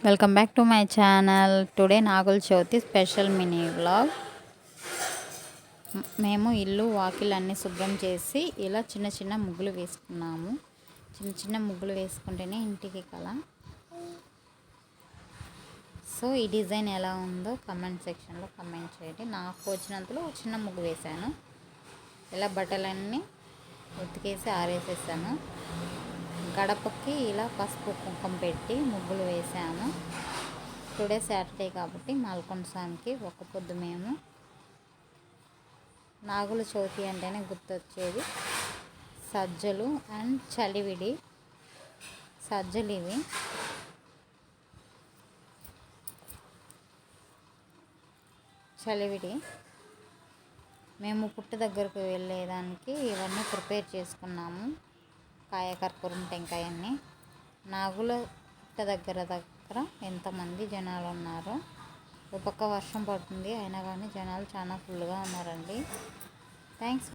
Welcome back to my channel. Today Nagula Chavithi special mini vlog. మేము ఇల్లు వాకిలన్నీ శుభ్రం చేసి ఇలా చిన్న చిన్న ముగ్గులు వేసుకున్నాము. చిన్న చిన్న ముగ్గులు వేసుకుంటేనే ఇంటికి కళ. సో ఈ డిజైన్ ఎలా ఉందో కమెంట్ సెక్షన్లో కమెంట్ చేయండి. నాకు వచ్చినంతలో చిన్న ముగ్గు వేశాను. ఇలా బట్టలన్నీ ఉతికేసి ఆరేసేసాను. గడపకి ఇలా పసుపు కుంకుమ పెట్టి ముగ్గులు వేసాము. టుడే సాటర్డే కాబట్టి మాల్కొండ స్వామికి ఒక్క పొద్దు. మేము నాగుల చవితి అంటేనే గుర్తొచ్చేది సజ్జలు అండ్ చలివిడి. సజ్జలు ఇవి చలివిడి. మేము పుట్ట దగ్గరకు వెళ్ళేదానికి ఇవన్నీ ప్రిపేర్ చేసుకున్నాము. కాయకర్పూరం టెంకాయ అన్నీ. నాగుల పుట్ట దగ్గర ఎంతమంది జనాలు ఉన్నారో. ఒక పక్క వర్షం పడుతుంది అయినా కానీ జనాలు చాలా ఫుల్గా ఉన్నారండి. థ్యాంక్స్.